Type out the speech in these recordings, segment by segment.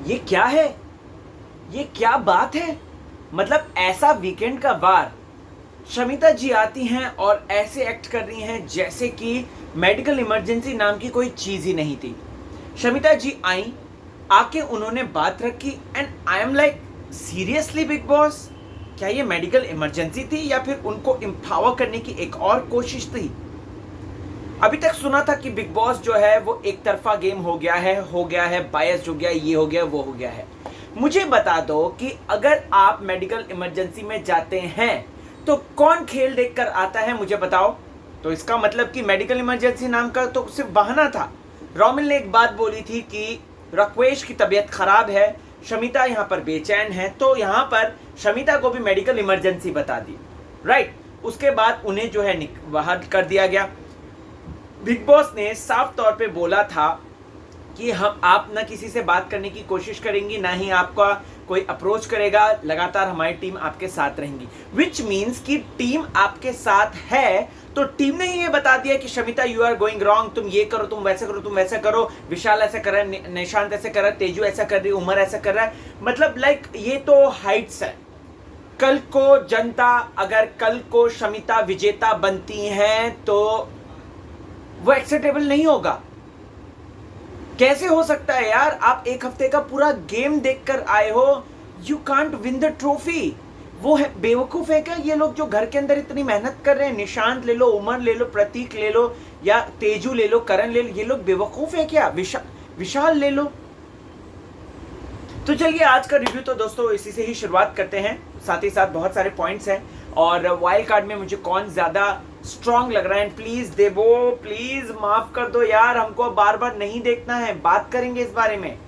ये क्या है? ये क्या बात है? मतलब ऐसा वीकेंड का वार शमिता जी आती हैं और ऐसे एक्ट कर रही हैं जैसे कि मेडिकल इमरजेंसी नाम की कोई चीज ही नहीं थी। शमिता जी आई, आके उन्होंने बात रखी and I am like seriously big boss, क्या ये मेडिकल इमरजेंसी थी या फिर उनको एम्पावर करने की एक और कोशिश थी? अभी तक सुना था कि बिग बॉस जो है वो एक तरफा गेम हो गया है, बायस्ड हो गया, ये हो गया, वो हो गया है। मुझे बता दो कि अगर आप मेडिकल इमरजेंसी में जाते हैं तो कौन खेल देखकर आता है, मुझे बताओ। तो इसका मतलब कि मेडिकल इमरजेंसी नाम का तो सिर्फ बहाना था। रोमिल ने एक बात बोली थी कि रक्वेश की तबीयत खराब है, शमिता यहाँ पर बेचैन है, तो यहाँ पर शमिता को भी मेडिकल इमरजेंसी बता दी, राइट। उसके बाद उन्हें जो है बाहर कर दिया गया। बिग बॉस ने साफ तौर पे बोला था कि आप ना किसी से बात करने की कोशिश करेंगी, ना ही आपका कोई अप्रोच करेगा, लगातार हमारी टीम आपके साथ रहेंगी। विच मीन्स कि टीम आपके साथ है, तो टीम ने ही ये बता दिया कि Shamita you are going wrong, तुम ये करो, तुम वैसे करो, तुम वैसा करो, विशाल ऐसा कर रहा है, निशांत ऐसा कर रहा है, तेजू ऐसा कर रही है, उमर ऐसा कर रहा है। मतलब लाइक ये तो हाइट्स है। कल को जनता, अगर कल को शमिता विजेता बनती हैं तो वो एक्सेप्टेबल नहीं होगा। कैसे हो सकता है यार? आप एक हफ्ते का पूरा गेम देखकर आए हो, you can't win the trophy. वो है बेवकूफ है क्या ये लोग जो घर के अंदर इतनी मेहनत कर रहे हैं? निशांत ले लो, उमर ले लो, प्रतीक ले लो, या तेजू ले लो, करण ले लो, ये लोग बेवकूफ है क्या? विशाल ले लो। तो चलिए आज का रिव्यू तो दोस्तों इसी से ही शुरुआत करते हैं। साथ ही साथ बहुत सारे पॉइंट्स हैं और वाइल्ड कार्ड में मुझे कौन ज्यादा स्ट्रॉन्ग लग रहा है। प्लीज देवो, प्लीज माफ कर दो यार, हमको बार बार नहीं देखना है, बात करेंगे इस बारे में।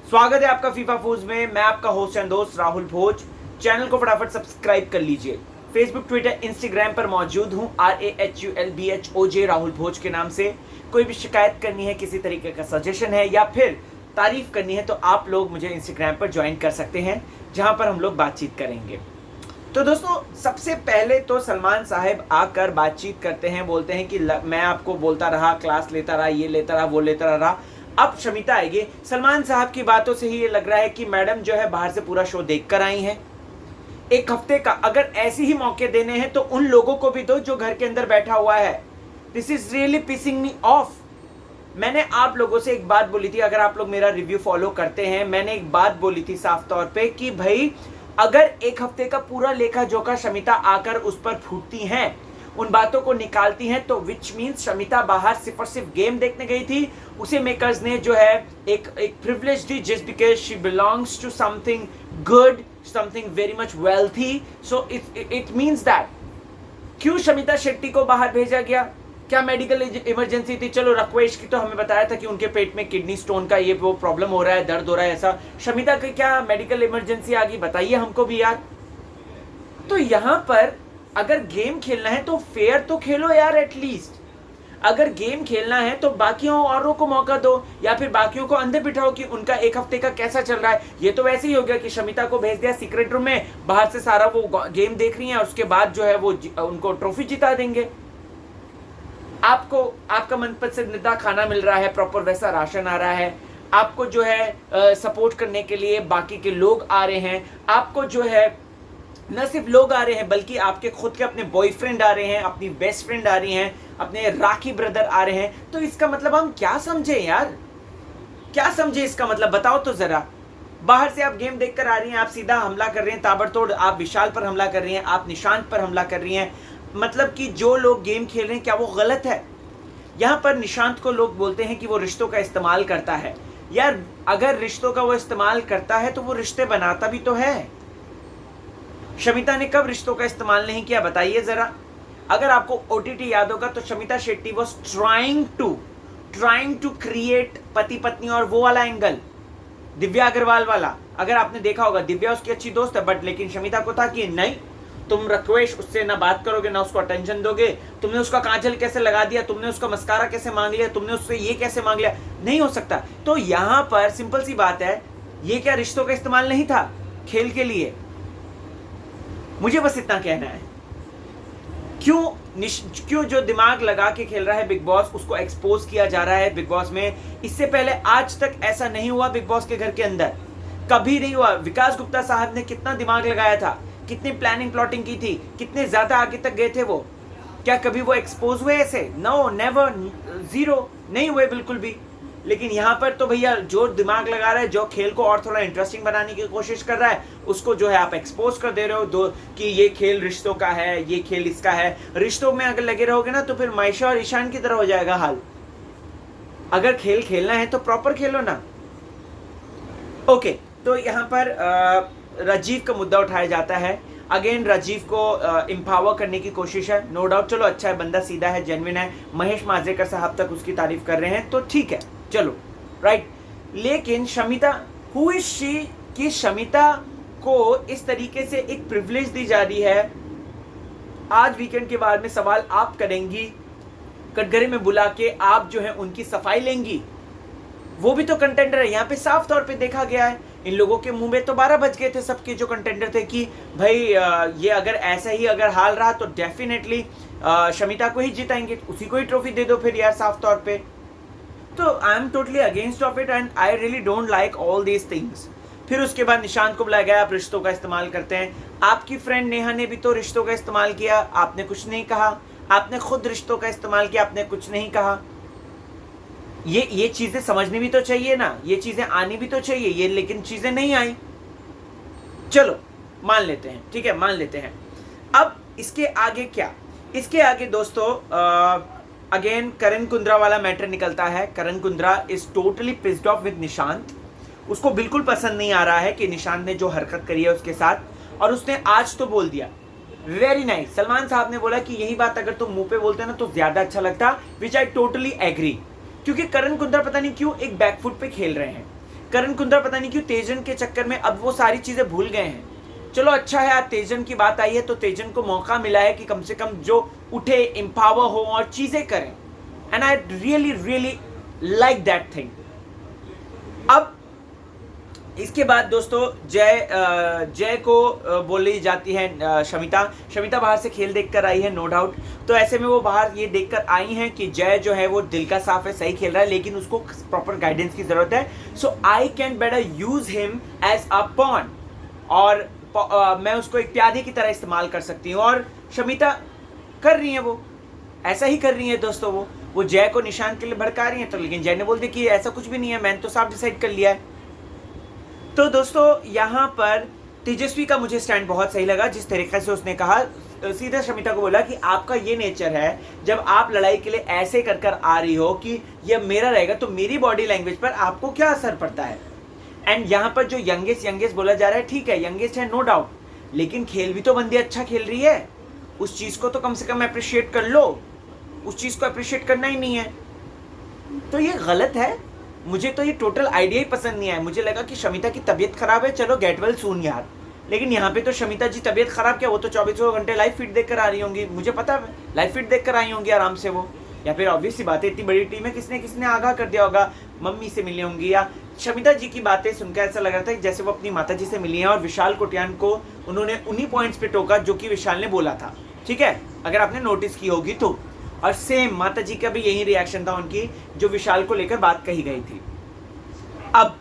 स्वागत है आपका फीफा फूज में, मैं आपका होस्ट एंड दोस्त राहुल भोज। चैनल को फटाफट सब्सक्राइब कर लीजिए। फेसबुक, ट्विटर, इंस्टाग्राम पर मौजूद हूँ RAHULBHOJ राहुल भोज के नाम से। कोई भी शिकायत करनी है, किसी तरीके का सजेशन है या फिर तारीफ करनी है तो आप लोग मुझे इंस्टाग्राम पर ज्वाइन कर सकते हैं, जहां पर हम लोग बातचीत करेंगे। तो दोस्तों सबसे पहले तो सलमान साहब आकर बातचीत करते हैं, बोलते हैं कि मैं आपको बोलता रहा, क्लास लेता रहा, ये लेता रहा, वो लेता रहा, अब शमिता आएगी। सलमान साहब की बातों से ही ये लग रहा है कि मैडम जो है बाहर से पूरा शो देख कर आई हैं। एक हफ्ते का अगर ऐसे ही मौके देने हैं तो उन लोगों को भी दो जो घर के अंदर बैठा हुआ है। This is really pissing me off. मैंने आप लोगों से एक बात बोली थी, अगर आप लोग मेरा रिव्यू फॉलो करते हैं, मैंने एक बात बोली थी साफ तौर पे कि भाई अगर एक हफ्ते का पूरा लेखा जोखा शमिता आकर उस पर फूटती हैं, उन बातों को निकालती हैं, तो विच मीन्स शमिता बाहर सिर्फ और सिर्फ गेम देखने गई थी। उसे मेकर्स ने जो है एक प्रिविलेज दी, just because she belongs to something good, something very much wealthy. So it means that क्यों शमिता शेट्टी को बाहर भेजा गया? क्या मेडिकल इमरजेंसी थी? चलो रक्वेश की तो हमें बताया था कि उनके पेट में किडनी स्टोन का ये वो प्रॉब्लम हो रहा है, दर्द हो रहा है, ऐसा। शमिता की क्या मेडिकल इमरजेंसी आ गई? बताइए हमको भी यार। तो यहां पर अगर गेम खेलना है तो फेयर तो खेलो यार एटलीस्ट। अगर गेम खेलना है तो बाकियों औरों को मौका दो, या फिर बाकियों को अंदर बिठाओ कि उनका एक हफ्ते का कैसा चल रहा है। ये तो वैसे ही हो गया कि शमिता को भेज दिया सीक्रेट रूम में, बाहर से सारा वो गेम देख रही है और उसके बाद जो है वो उनको ट्रॉफी जिता देंगे। आपको आपका मनपसंदीदा खाना मिल रहा है, प्रॉपर वैसा राशन आ रहा है, आपको जो है सपोर्ट करने के लिए बाकी के लोग आ रहे हैं, आपको जो है न सिर्फ लोग आ रहे हैं बल्कि आपके खुद के अपने बॉयफ्रेंड आ रहे हैं, अपनी बेस्ट फ्रेंड आ रही हैं, अपने राखी ब्रदर आ रहे हैं। तो इसका मतलब हम क्या समझे यार? क्या समझे इसका मतलब? बताओ तो जरा। बाहर से आप गेम देखकर आ रही हैं, आप सीधा हमला कर रहे हैं ताबड़तोड़, आप विशाल पर हमला कर रही हैं, आप निशांत पर हमला कर रही हैं। मतलब कि जो लोग गेम खेल रहे हैं क्या वो गलत है? यहाँ पर निशांत को लोग बोलते हैं कि वो रिश्तों का इस्तेमाल करता है। यार अगर रिश्तों का वो इस्तेमाल करता है तो वो रिश्ते बनाता भी तो है। शमिता ने कब रिश्तों का इस्तेमाल नहीं किया बताइए जरा। अगर आपको OTT याद होगा तो Shamita Shetty was trying to create पति पत्नी और वो वाला एंगल, दिव्या अग्रवाल वाला। अगर आपने देखा होगा, दिव्या उसकी अच्छी दोस्त है बट लेकिन शमिता को था कि नहीं, तुम रक्वेश उससे ना बात करोगे ना उसको अटेंशन दोगे, तुमने उसका काजल कैसे लगा दिया, तुमने उसका मस्कारा कैसे मांग लिया, तुमने उससे ये कैसे मांग लिया, नहीं हो सकता। तो यहां पर सिंपल सी बात है, ये क्या रिश्तों का इस्तेमाल नहीं था खेल के लिए? मुझे बस इतना कहना है। क्यों क्यों जो दिमाग लगा के खेल रहा है बिग बॉस उसको एक्सपोज किया जा रहा है बिग बॉस में। इससे पहले आज तक ऐसा नहीं हुआ बिग बॉस के घर के अंदर, कभी नहीं हुआ। विकास गुप्ता साहब ने कितना दिमाग लगाया था, कितनी प्लानिंग प्लॉटिंग की थी, कितने ज्यादा आगे तक गए थे वो। क्या कभी वो एक्सपोज हुए ऐसे? नो, नेवर, जीरो, नहीं हुए बिल्कुल भी। लेकिन यहाँ पर तो भैया जो दिमाग लगा रहा है, जो खेल को और थोड़ा इंटरेस्टिंग बनाने की कोशिश कर रहा है, उसको जो है आप एक्सपोज कर दे रहे हो दो कि ये खेल रिश्तों का है, ये खेल इसका है। रिश्तों में अगर लगे रहोगे ना तो फिर मायशा और ईशान की तरह हो जाएगा हाल। अगर खेल खेलना है तो प्रॉपर खेलो ना। ओके, तो यहाँ पर राजीव का मुद्दा उठाया जाता है। अगेन राजीव को एम्पावर करने की कोशिश है, नो डाउट। चलो अच्छा है, बंदा सीधा है, जेन्युइन है। महेश मांजरेकर साहब तक उसकी तारीफ कर रहे हैं तो ठीक है, चलो राइट। लेकिन शमिता, हु इज शी कि शमिता को इस तरीके से एक प्रिविलेज दी जा रही है। आज वीकेंड के बारे में सवाल आप करेंगी, कटघरे में बुला के आप जो है उनकी सफाई लेंगी। वो भी तो कंटेंडर है, यहाँ पे साफ तौर पे देखा गया है। इन लोगों के मुंह में तो 12 बज गए थे सबके जो कंटेंडर थे कि भाई ये अगर ऐसा ही अगर हाल रहा तो डेफिनेटली शमिता को ही जिताएंगे, उसी को ही ट्रॉफी दे दो फिर यार साफ तौर पे। तो I am totally against of it and I really don't like all these things. फिर उसके बाद निशांत को बुलाया गया, आप रिश्तों का इस्तेमाल करते हैं। आपकी फ्रेंड नेहा ने भी तो रिश्तों का इस्तेमाल किया, आपने कुछ नहीं कहा। आपने खुद रिश्तों का इस्तेमाल किया, आपने कुछ नहीं कहा। ये चीजें समझनी भी तो चाहिए ना, ये चीजें आनी भी तो चाहिए, ये लेकिन चीजें नहीं आई। चलो मान लेते हैं, ठीक है, मान लेते हैं। अब इसके आगे क्या? इसके आगे दोस्तों अगेन करण कुंद्रा वाला मैटर निकलता है। Karan Kundra is totally pissed off with Nishant. उसको बिल्कुल पसंद नहीं आ रहा है कि निशांत ने जो हरकत करी है उसके साथ, और उसने आज तो बोल दिया, वेरी नाइस। सलमान साहब ने बोला कि यही बात अगर तुम मुंह पे बोलते ना तो ज्यादा अच्छा लगता, विच आई टोटली एग्री। क्योंकि करण कुंद्रा पता नहीं क्यों एक बैकफुट पे खेल रहे हैं। करण कुंद्रा पता नहीं क्यों तेजन के चक्कर में अब वो सारी चीजें भूल गए हैं। चलो अच्छा है, आज तेजन की बात आई है तो तेजन को मौका मिला है कि कम से कम जो उठे, एम्पावर हो और चीजें करें। And I really really like that thing. अब इसके बाद दोस्तों जय को बोली जाती है शमिता बाहर से खेल देखकर आई है, नो डाउट। तो ऐसे में वो बाहर ये देखकर आई हैं कि जय जो है वो दिल का साफ है, सही खेल रहा है, लेकिन उसको प्रॉपर गाइडेंस की जरूरत है। So I can better use him as a pawn, और मैं उसको एक प्यादे की तरह इस्तेमाल कर सकती हूँ। और शमिता कर रही है, वो ऐसा ही कर रही है दोस्तों। वो जय को निशांत के लिए भड़का रही है, तो लेकिन जय ने बोल दिया कि ऐसा कुछ भी नहीं है, मैंने तो साफ डिसाइड कर लिया है। तो दोस्तों यहाँ पर तेजस्वी का मुझे स्टैंड बहुत सही लगा, जिस तरीके से उसने कहा, सीधा शमिता को बोला कि आपका ये नेचर है, जब आप लड़ाई के लिए ऐसे कर कर आ रही हो कि ये मेरा रहेगा तो मेरी बॉडी लैंग्वेज पर आपको क्या असर पड़ता है। एंड यहाँ पर जो यंगेस्ट बोला जा रहा है, ठीक है यंगेस्ट है नो डाउट, लेकिन खेल भी तो बंदी अच्छा खेल रही है, उस चीज को तो कम से कम अप्रिशिएट कर लो। उस चीज को अप्रिशिएट करना ही नहीं है तो ये गलत है। मुझे तो ये टोटल आइडिया ही पसंद नहीं आया। मुझे लगा कि शमिता की तबीयत खराब है, चलो गेट वेल सून यार, लेकिन यहाँ पे तो शमिता जी तबीयत खराब क्या, वो तो 24 घंटे लाइव फीड देख कर आ रही होंगी, मुझे पता है लाइव फीड देख कर आई होंगी आराम से वो। या फिर ऑब्वियस सी बात है, इतनी बड़ी टीम है, किसने आगाह कर दिया होगा, मम्मी से मिली होंगी। या शमिता जी की बातें सुनकर ऐसा लग रहा था जैसे वो अपनी माता जी से मिली हैं और विशाल कोटियान को उन्होंने उन्हीं पॉइंट्स पे टोका जो कि विशाल ने बोला था, ठीक है, अगर आपने नोटिस की होगी तो। और सेम माता जी का भी यही रिएक्शन था उनकी, जो विशाल को लेकर बात कही गई थी। अब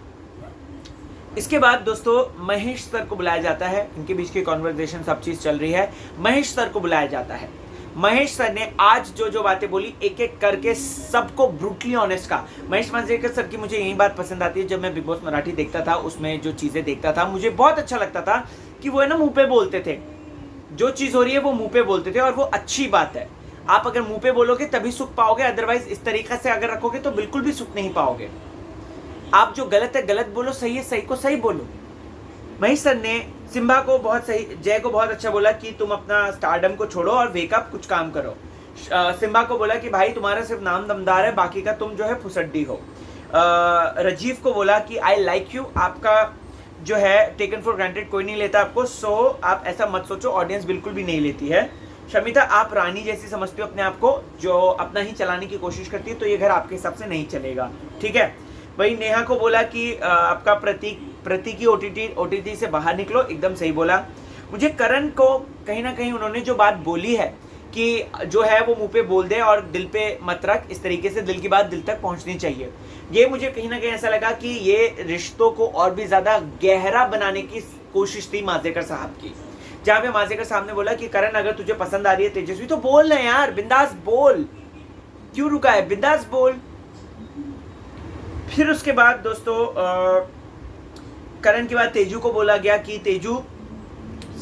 इसके बाद दोस्तों महेश सर को बुलाया जाता है, इनके बीच की कॉन्वर्सेशन सब चीज चल रही है, महेश सर को बुलाया जाता है। महेश सर ने आज जो बातें बोली एक एक करके सबको ब्रूटली ऑनेस्ट कहा। महेश मांजरेकर सर की मुझे यही बात पसंद आती है, जब मैं बिग बॉस मराठी देखता था उसमें जो चीजें देखता था मुझे बहुत अच्छा लगता था कि वो है ना मुंह पे बोलते थे, जो चीज हो रही है वो मुंह पे बोलते थे, और वो अच्छी बात है। आप अगर मुंह पे बोलोगे तभी सुख पाओगे, अदरवाइज इस तरीके से अगर रखोगे तो बिल्कुल भी सुख नहीं पाओगे। आप जो गलत है गलत बोलो, सही है सही को सही बोलो। महेश सर ने सिम्बा को बहुत सही, जय को बहुत अच्छा बोला कि तुम अपना स्टारडम को छोड़ो और वेकअप कुछ काम करो। सिम्बा को बोला कि भाई तुम्हारा सिर्फ नाम दमदार है, बाकी का तुम जो है फुसड्डी हो। राजीव को बोला कि आई लाइक यू, आपका जो है टेकन फॉर ग्रांटेड कोई नहीं लेता आपको, सो आप ऐसा मत सोचो, ऑडियंस बिल्कुल भी नहीं लेती है। शमिता आप रानी जैसी समझती हो अपने आप को, जो अपना ही चलाने की कोशिश करती है, तो ये घर आपके हिसाब से नहीं चलेगा, ठीक है। वही नेहा को बोला कि आपका प्रतीक ओटीटी से बाहर निकलो, एकदम सही बोला। मुझे करण को कहीं ना कहीं उन्होंने जो बात बोली है कि जो है वो मुंह पे बोल दे और दिल पे मत रख, इस तरीके से दिल की बात दिल तक पहुंचनी चाहिए। ये मुझे कहीं ना कहीं ऐसा लगा कि ये रिश्तों को और भी ज़्यादा गहरा बनाने की कोशिश थी मांजरेकर साहब की, जहाँ पे मांजरेकर साहब ने बोला कि करण अगर तुझे पसंद आ रही है तेजस्वी तो बोल ना यार, बिंदास बोल, क्यों रुका है, बिंदास बोल। फिर उसके बाद दोस्तों करण के बाद तेजू को बोला गया कि तेजू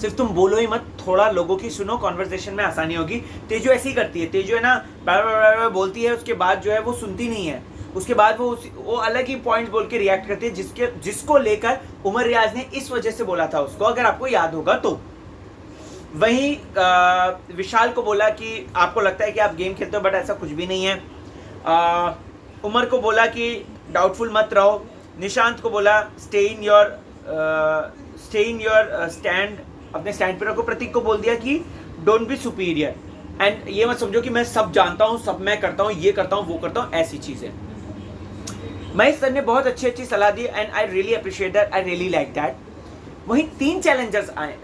सिर्फ तुम बोलो ही मत, थोड़ा लोगों की सुनो, कॉन्वर्सेशन में आसानी होगी। तेजू ऐसी ही करती है, तेजू है ना बार बोलती है, उसके बाद जो है वो सुनती नहीं है, उसके बाद वो अलग ही पॉइंट बोल के रिएक्ट करती है, जिसको लेकर उमर रियाज ने इस वजह से बोला था उसको, अगर आपको याद होगा तो। वहीं विशाल को बोला कि आपको लगता है कि आप गेम खेलते हो बट ऐसा कुछ भी नहीं है। उमर को बोला कि डाउटफुल मत रहो। निशांत को बोला स्टे इन योर स्टैंड, अपने स्टैंड पे रखो। प्रतीक को बोल दिया कि डोंट बी सुपीरियर, एंड ये मत समझो कि मैं सब जानता हूँ, सब मैं करता हूँ, ये करता हूँ, वो करता हूँ, ऐसी चीजें। महेश सर ने बहुत अच्छी अच्छी सलाह दी and I really appreciate that, I really like that. वहीं 3 चैलेंजर्स आए,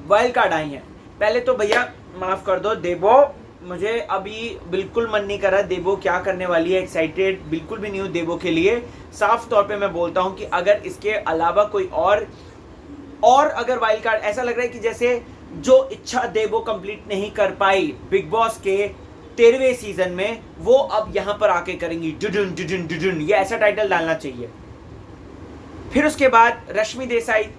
वाइल्ड कार्ड आई हैं। पहले तो भैया माफ कर दो, देवो मुझे अभी बिल्कुल मन नहीं कर रहा देवो क्या करने वाली है, एक्साइटेड बिल्कुल भी नहीं हूँ देवो के लिए। साफ तौर पे मैं बोलता हूँ कि अगर इसके अलावा कोई और अगर वाइल्ड कार्ड, ऐसा लग रहा है कि जैसे जो इच्छा देवो कंप्लीट नहीं कर पाई बिग बॉस के 13वें सीजन में, वो अब यहां पर आके करेंगी डुडुन डुडुन डुडुन, ये ऐसा टाइटल डालना चाहिए। फिर उसके बाद रश्मि देसाई,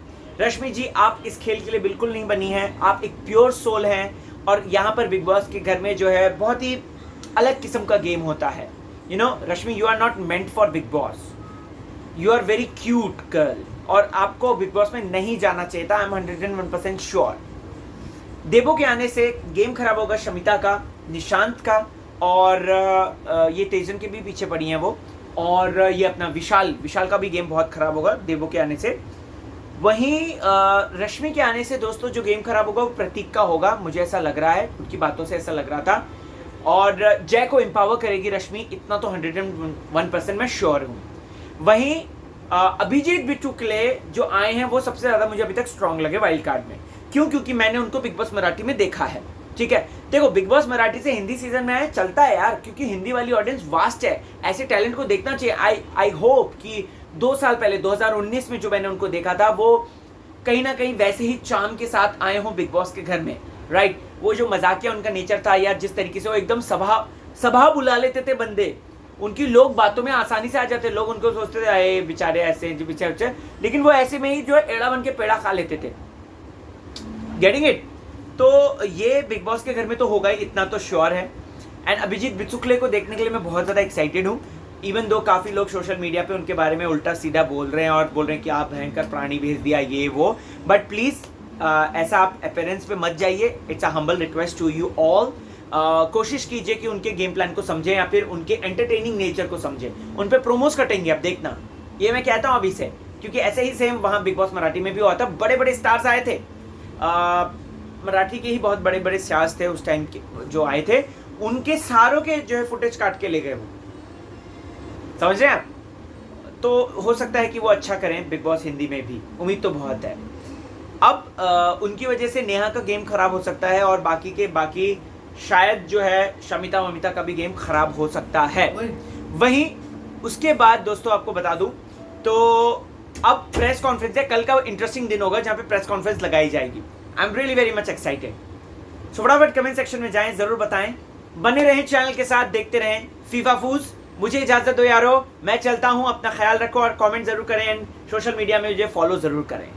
रश्मि जी आप इस खेल के लिए बिल्कुल नहीं बनी है, आप एक प्योर सोल हैं और यहाँ पर बिग बॉस के घर में जो है बहुत ही अलग किस्म का गेम होता है। You know Rashmi, you are not meant for Big Boss, you are very cute girl, और आपको बिग बॉस में नहीं जाना चाहिए था। I am 101% sure. देवो के आने से गेम खराब होगा शमिता का, निशांत का, और ये तेजन के भी पीछे पड़ी हैं वो, और ये अपना विशाल का भी गेम बहुत खराब होगा देवो के आने से। वहीं रश्मि के आने से दोस्तों जो गेम खराब होगा वो प्रतीक का होगा, मुझे ऐसा लग रहा है, उनकी बातों से ऐसा लग रहा था। और जय को एम्पावर करेगी रश्मि, इतना तो 101% मैं श्योर हूँ। वहीं अभिजीत बिटुकले जो आए हैं वो सबसे ज्यादा मुझे अभी तक स्ट्रांग लगे वाइल्ड कार्ड में। क्यों? क्योंकि मैंने उनको बिग बॉस मराठी में देखा है। ठीक है, देखो बिग बॉस मराठी से हिंदी सीजन में आए, चलता है यार, क्योंकि हिंदी वाली ऑडियंस वास्ट है, ऐसे टैलेंट को देखना चाहिए। आई होप कि 2 साल पहले 2019 में जो मैंने उनको देखा था वो कहीं ना कहीं वैसे ही चाम के साथ आए हों बिग बॉस के घर में, राइट। वो जो मजाकिया उनका नेचर था यार, जिस तरीके से वो एकदम सभा बुला लेते थे बंदे, उनकी लोग बातों में आसानी से आ जाते, लोग उनको सोचते थे आए बेचारे ऐसे जो बेचारे, लेकिन वो ऐसे में ही जो है एड़ा बन के पेड़ा खा लेते थे। Getting it? तो ये बिग बॉस के घर में तो होगा ही, इतना तो श्योर है। एंड अभिजीत बिचुकले को देखने के लिए मैं बहुत ज़्यादा एक्साइटेड हूँ, इवन दो काफ़ी लोग सोशल मीडिया पे उनके बारे में उल्टा सीधा बोल रहे हैं और बोल रहे हैं कि आप भयंकर प्राणी भेज दिया ये वो, बट प्लीज़ ऐसा आप अपेरेंस पे मत जाइए। It's a humble request to you all. कोशिश कीजिए कि उनके गेम प्लान को समझें या फिर उनके एंटरटेनिंग नेचर को समझें। उन पर प्रोमोस कटेंगे, अब देखना, ये मैं कहता हूँ अभी से, क्योंकि ऐसे ही सेम वहाँ बिग बॉस मराठी में भी हुआ था। बड़े बड़े स्टार्स आए थे, मराठी के ही बहुत बड़े बड़े स्टार्स थे उस टाइम के जो आए थे, उनके सारों के जो है फुटेज काट के ले गए वो, समझ रहे हैं आप? तो हो सकता है कि वो अच्छा करें बिग बॉस हिंदी में भी, उम्मीद तो बहुत है। अब उनकी वजह से नेहा का गेम खराब हो सकता है और बाकी शायद जो है शमिता वमिता का भी गेम खराब हो सकता है। वहीं उसके बाद दोस्तों आपको बता दूं तो अब प्रेस कॉन्फ्रेंस है, कल का इंटरेस्टिंग दिन होगा जहां पे प्रेस कॉन्फ्रेंस लगाई जाएगी। I am really very much excited. So फटाफट कमेंट सेक्शन में जाएं, जरूर बताएं, बने रहें चैनल के साथ, देखते रहें फीफा फूज। मुझे इजाजत दो यारो, मैं चलता हूं, अपना ख्याल रखो और कमेंट जरूर करें एंड सोशल मीडिया में मुझे फॉलो जरूर करें।